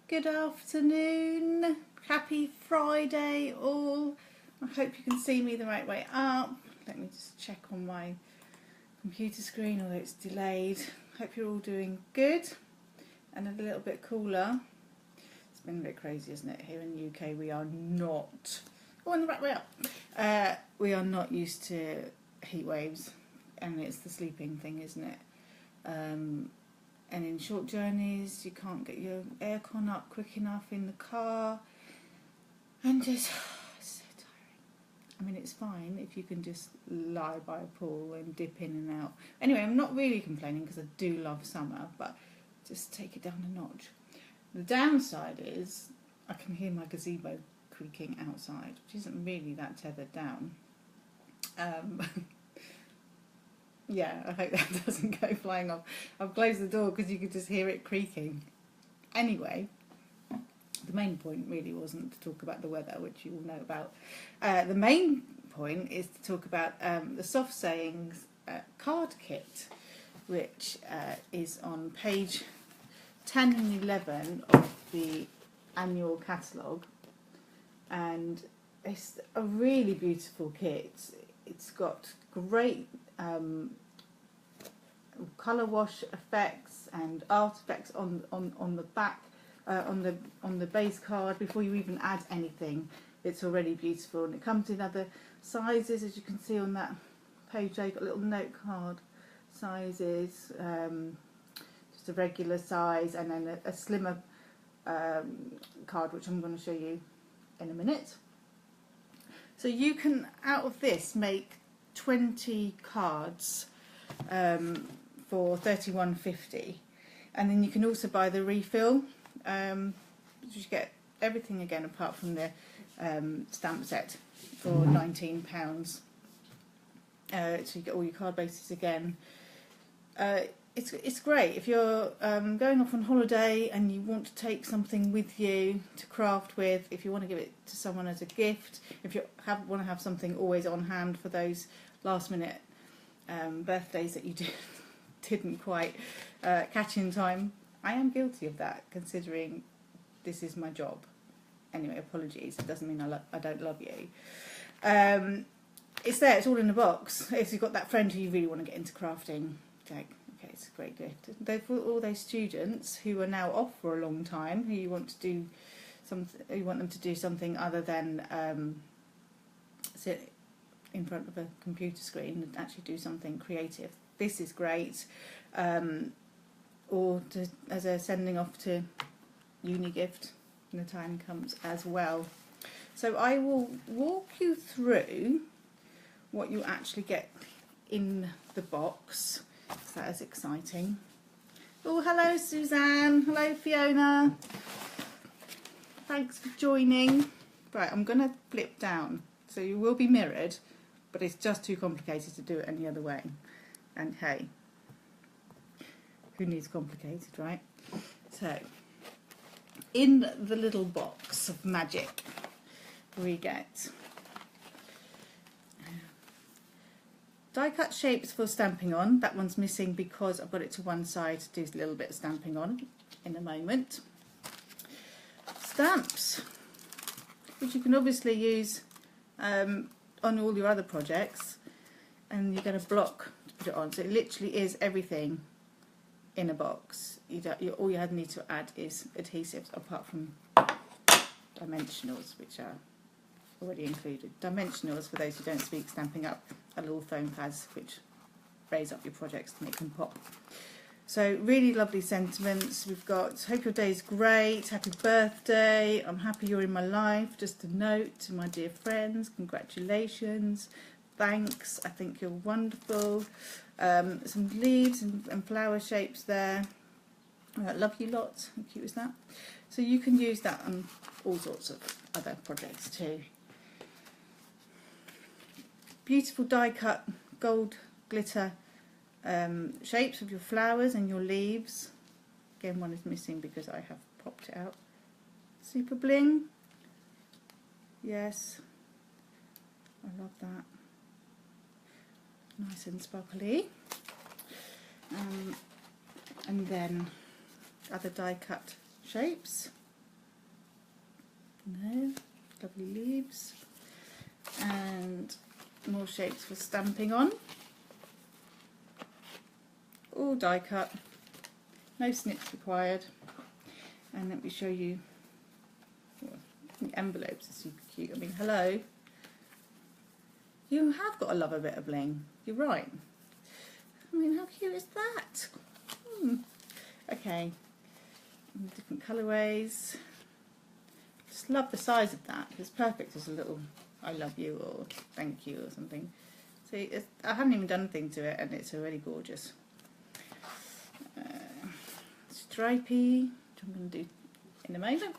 Good afternoon, happy Friday all. I hope you can see me the right way up. Let me just check on my computer screen, although it's delayed. Hope you're all doing good and a little bit cooler. It's been a bit crazy, isn't it? Here in the UK we are not, on the right way up. We are not used to heat waves, and it's the sleeping thing, isn't it? And in short journeys you can't get your aircon up quick enough in the car, and just it's so tiring. I mean, it's fine if you can just lie by a pool and dip in and out. Anyway, I'm not really complaining because I do love summer, but just take it down a notch. The downside is I can hear my gazebo creaking outside, which isn't really that tethered down. Yeah, I hope that doesn't go flying off. I've closed the door because you could just hear it creaking. Anyway, the main point really wasn't to talk about the weather, which you all know about. The main point is to talk about the Soft Sayings card kit, which is on page 10 and 11 of the annual catalogue. And it's a really beautiful kit. It's got great colour wash effects and art effects on the back, on the base card. Before you even add anything, it's already beautiful, and it comes in other sizes, as you can see on that page. They've got little note card sizes, just a regular size, and then a slimmer card, which I'm going to show you in a minute. So you can, out of this, make 20 cards for £31.50, and then you can also buy the refill, you get everything again apart from the stamp set for £19. So you get all your card bases again. It's great if you're going off on holiday and you want to take something with you to craft with, if you want to give it to someone as a gift, if you want to have something always on hand for those last minute birthdays that you didn't quite catch in time. I am guilty of that, considering this is my job. Anyway, apologies, it doesn't mean I don't love you. It's there, it's all in a box. If you've got that friend who you really want to get into crafting, okay, it's a great gift. For all those students who are now off for a long time, who you want to do something, you want them to do something other than sit in front of a computer screen and actually do something creative. This is great, or as a sending off to uni gift when the time comes as well. So I will walk you through what you actually get in the box. So that is exciting. Oh, hello Suzanne, hello Fiona, thanks for joining. Right, I'm going to flip down, so you will be mirrored, but it's just too complicated to do it any other way. And hey, who needs complicated, right? So, in the little box of magic, we get die cut shapes for stamping on. That one's missing because I've got it to one side to do a little bit of stamping on in a moment. Stamps, which you can obviously use on all your other projects, and you get a block to put it on. So it literally is everything in a box. All you need to add is adhesives, apart from dimensionals, which are already included. Dimensionals, for those who don't speak Stampin' Up, are little foam pads which raise up your projects to make them pop. So really lovely sentiments. We've got, hope your day is great, happy birthday, I'm happy you're in my life, just a note to my dear friends, congratulations, thanks, I think you're wonderful. Some leaves and flower shapes there. Love you lots, how cute is that? So you can use that on all sorts of other projects too. Beautiful die cut gold glitter shapes of your flowers and your leaves. Again, one is missing because I have popped it out. Super bling. Yes, I love that. Nice and sparkly. And then other die cut shapes. No, lovely leaves. And more shapes for stamping on. All die cut, no snips required. And let me show you, well, the envelopes are super cute. I mean, hello, you have got to love a bit of bling, you're right. I mean, how cute is that? Okay, different colourways. Just love the size of that. It's perfect as a little I love you or thank you or something. See, I haven't even done anything to it and it's already gorgeous. Stripey, which I'm going to do in a moment.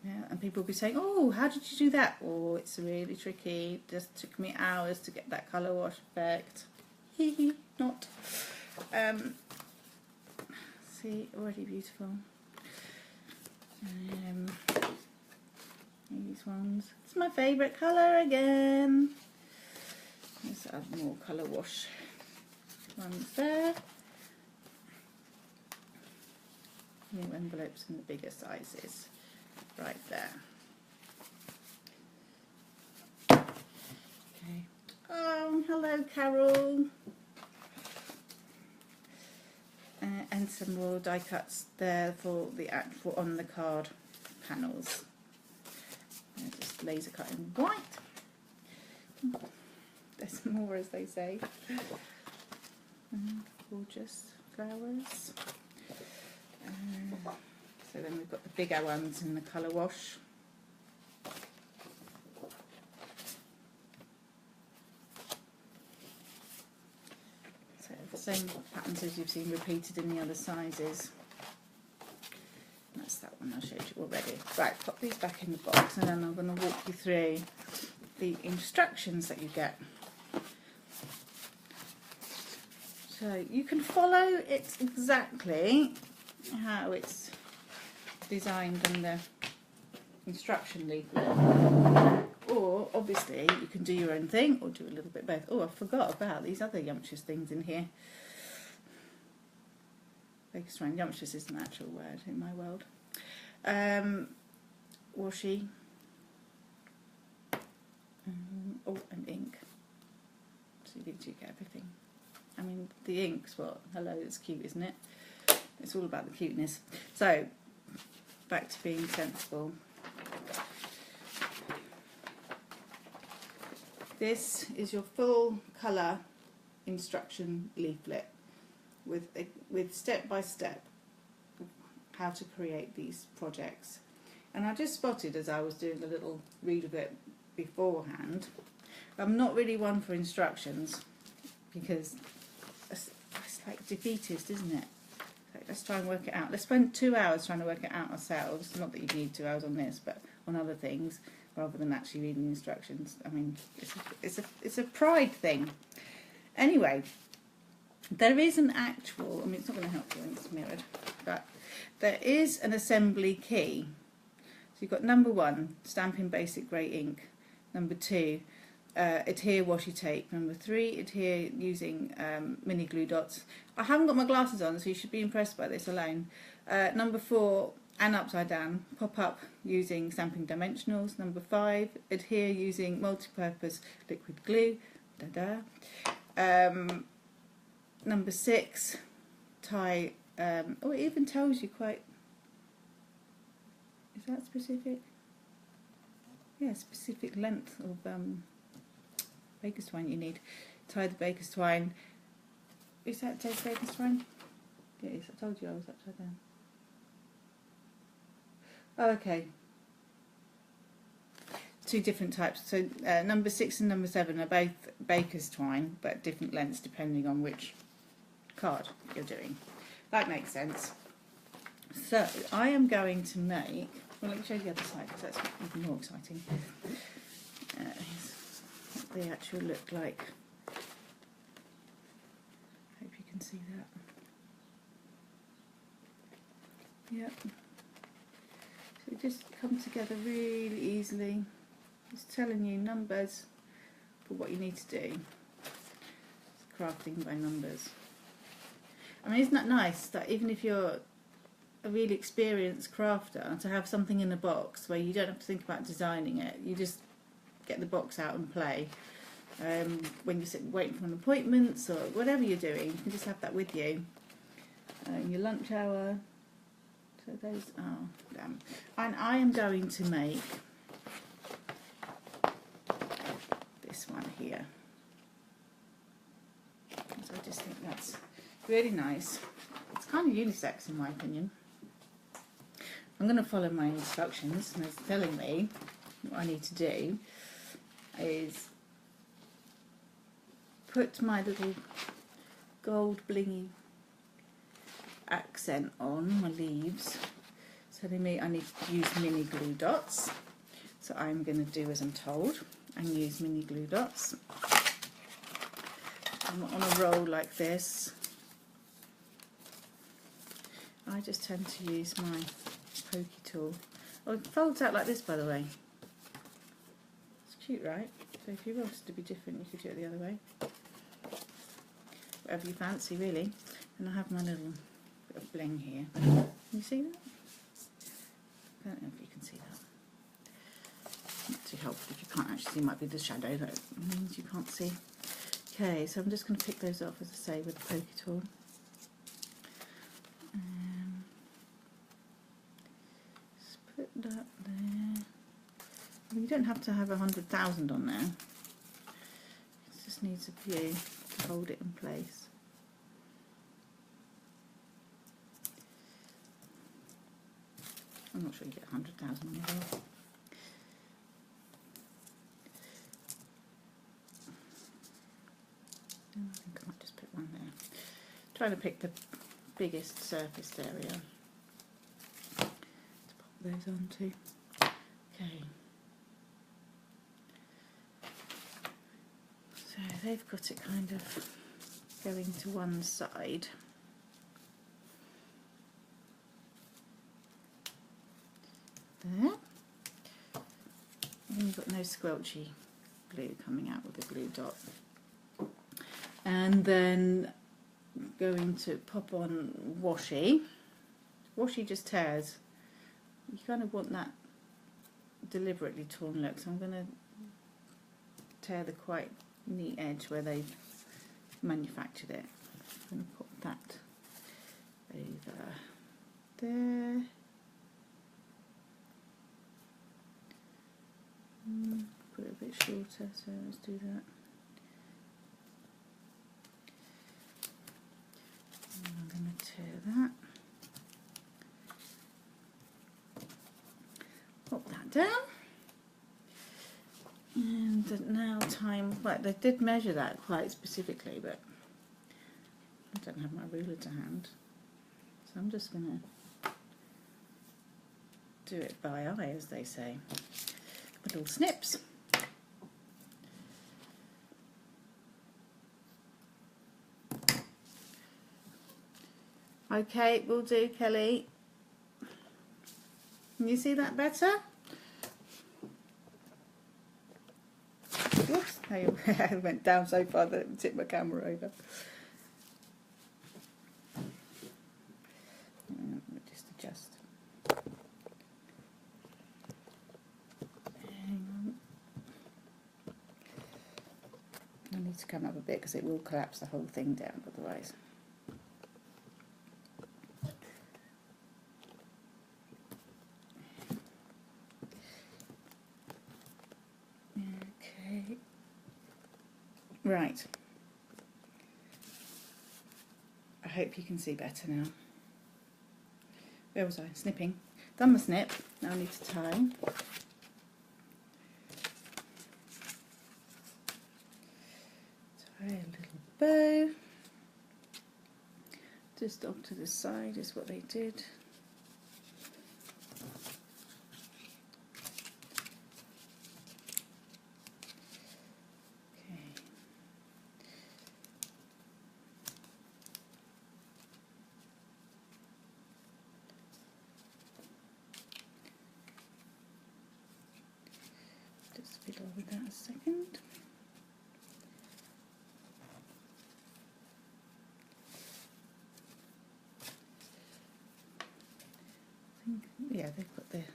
Yeah, and people will be saying, oh, how did you do that? Oh, it's really tricky. It just took me hours to get that colour wash effect. Hee not. See, already beautiful. These ones. It's my favourite colour again. Let's add more colour wash ones there. New envelopes in the bigger sizes right there. Okay. Oh, hello Carol. And some more die cuts there for the actual on the card panels. Just laser cut in white. There's more, as they say. Gorgeous flowers. So then we've got the bigger ones in the colour wash. So the same patterns as you've seen repeated in the other sizes. That's that one I showed you already. Right, pop these back in the box and then I'm going to walk you through the instructions that you get. So you can follow it exactly how it's designed in the instruction leaflet, or obviously you can do your own thing or do a little bit both. Oh, I forgot about these other yumptious things in here. Baker's twine. Yumptious is an actual word in my world. Washi. Oh, and ink. So you get everything. I mean, the ink's what? Hello, it's cute, isn't it? It's all about the cuteness. So, back to being sensible. This is your full colour instruction leaflet with step by step how to create these projects. And I just spotted as I was doing a little read of it beforehand, I'm not really one for instructions because it's like defeatist, isn't it? So let's try and work it out. Let's spend 2 hours trying to work it out ourselves. Not that you need 2 hours on this, but on other things, rather than actually reading the instructions. I mean, it's a pride thing. Anyway, there is an actual, I mean, it's not going to help you when it's mirrored, but there is an assembly key. So you've got number 1, Stampin' Basic Grey Ink. Number 2, adhere washi tape. Number 3, adhere using mini glue dots. I haven't got my glasses on, so you should be impressed by this alone. Number 4, and upside down, pop up using Stampin' Dimensionals. Number 5, adhere using multi-purpose liquid glue. Number 6, tie. Oh, it even tells you quite. Is that specific? Yeah, specific length of baker's twine you need. Tie the baker's twine. Is that baker's twine? Yeah, it is. I told you I was upside down. Oh, okay. 2 different types. So number 6 and number 7 are both baker's twine, but different lengths depending on which card you're doing. That makes sense. So I am going to make. Well, let me show you the other side because that's even more exciting. Here's what they actually look like. Hope you can see that. Yep. So it just come together really easily. It's telling you numbers for what you need to do. It's crafting by numbers. I mean, isn't that nice that even if you're a really experienced crafter to have something in a box where you don't have to think about designing it. You just get the box out and play. When you're sitting waiting for an appointment or whatever you're doing, you can just have that with you. In your lunch hour. So those are damn. And I am going to make this one here. So I just think that's really nice. It's kind of unisex in my opinion. I'm going to follow my instructions, and it's telling me what I need to do is put my little gold blingy accent on my leaves. It's telling me I need to use mini glue dots. So I'm going to do as I'm told and use mini glue dots. I'm on a roll like this. I just tend to use my pokey tool. Oh, it folds out like this, by the way. It's cute, right? So if you wanted to be different, you could do it the other way. Whatever you fancy, really. And I have my little bit of bling here. Can you see that? I don't know if you can see that. Not too helpful if you can't actually see. Might be the shadow that means you can't see. Okay, so I'm just going to pick those off, as I say, with the pokey tool. Just put that there. Well, you don't have to have 100,000 on there. It just needs a few to hold it in place. I'm not sure you get 100,000 on the roll. I think I might just put one there. Trying to pick the biggest surface area to pop those onto. Okay. So they've got it kind of going to one side. There. And you've got no squelchy glue coming out with the glue dot. And then going to pop on washi. Washi just tears. You kind of want that deliberately torn look, so I'm going to tear the quite neat edge where they've manufactured it. I'm going to put that over there. Put it a bit shorter, so let's do that. And I'm going to tear that. Pop that down. And now time, well, they did measure that quite specifically, but I don't have my ruler to hand. So I'm just going to do it by eye, as they say. Little snips. Okay, will do, Kelly. Can you see that better? Whoops, I went down so far that it tipped my camera over. Just adjust. I need to come up a bit because it will collapse the whole thing down otherwise. Okay. Right. I hope you can see better now. Where was I? Snipping. Done the snip. Now I need to tie. A little bow just off to the side is what they did. Okay. Just fiddle with that a second. Yeah, they've got their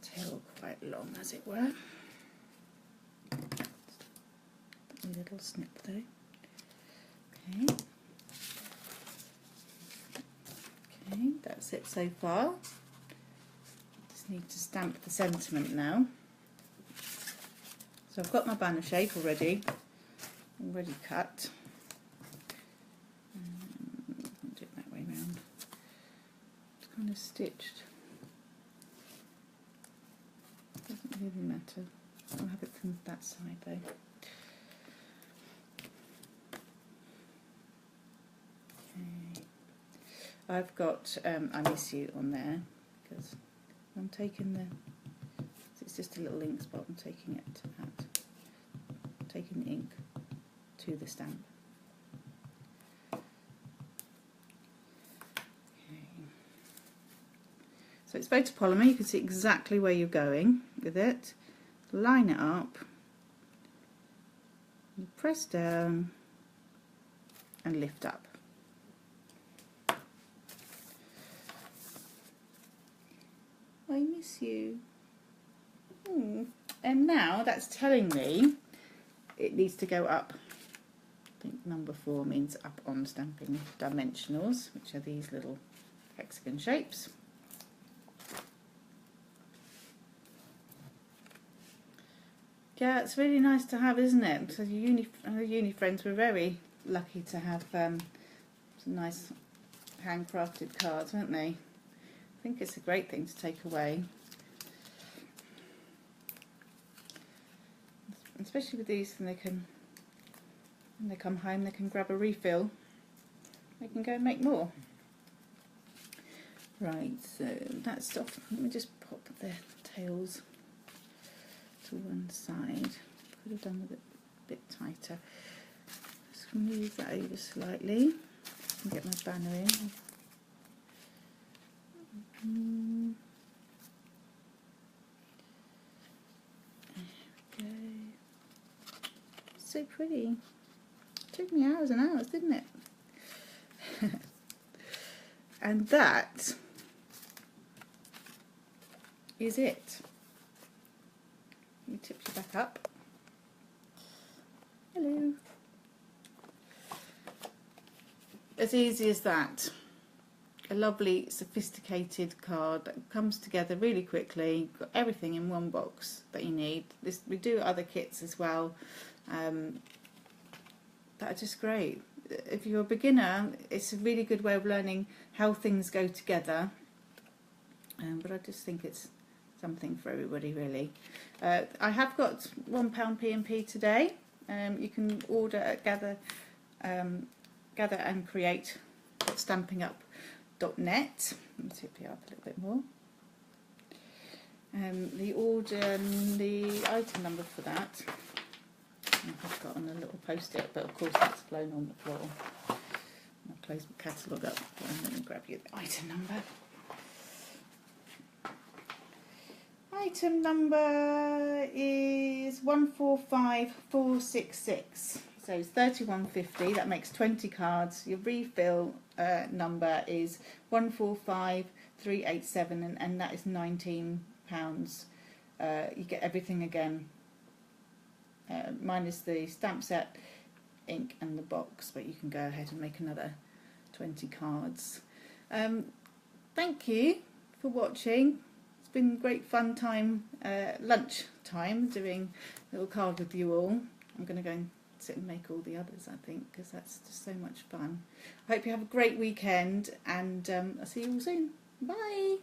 tail quite long, as it were. A little snip though. Okay. Okay, that's it so far. Just need to stamp the sentiment now. So I've got my banner shape already cut. I'll do it that way round. It's kind of stitched. Doesn't really matter. I'll have it from that side though. Okay. I've got I Miss You on there because I'm taking it's just a little ink spot, I'm taking the ink to the stamp. Okay. So it's photopolymer, you can see exactly where you're going with it. Line it up, you press down and lift up. I miss you. And now that's telling me it needs to go up. I think number 4 means up on Stampin Dimensionals, which are these little hexagon shapes. Yeah, it's really nice to have, isn't it? So uni friends were very lucky to have some nice handcrafted cards, weren't they? I think it's a great thing to take away. Especially with these, and when they come home, they can grab a refill. They can go and make more. Right, so that's off. Let me just pop the tails to one side. Could have done with it a bit tighter. Just move that over slightly and get my banner in. There we go. So pretty. It took me hours and hours, didn't it? And that is it. You tip you back up. Hello. As easy as that. A lovely sophisticated card that comes together really quickly. You've got everything in one box that you need. We do other kits as well that are just great. If you're a beginner, it's a really good way of learning how things go together, but I just think it's something for everybody really. I have got £1 P&P today. You can order at Gather and Create stampingup.net. Let me tip you up a little bit more. The item number for that I've got on a little post-it, but of course it's flown on the floor. I'll close my catalogue up and let me grab you the item number. Item number is 145466. So it's 31.50. That makes 20 cards. Your refill number is 145387, and that is £19. You get everything again, minus the stamp set, ink and the box, but you can go ahead and make another 20 cards. Thank you for watching. It's been great fun time, lunch time, doing a little card with you all. I'm going to go and sit and make all the others, I think, because that's just so much fun. I hope you have a great weekend, and I'll see you all soon. Bye!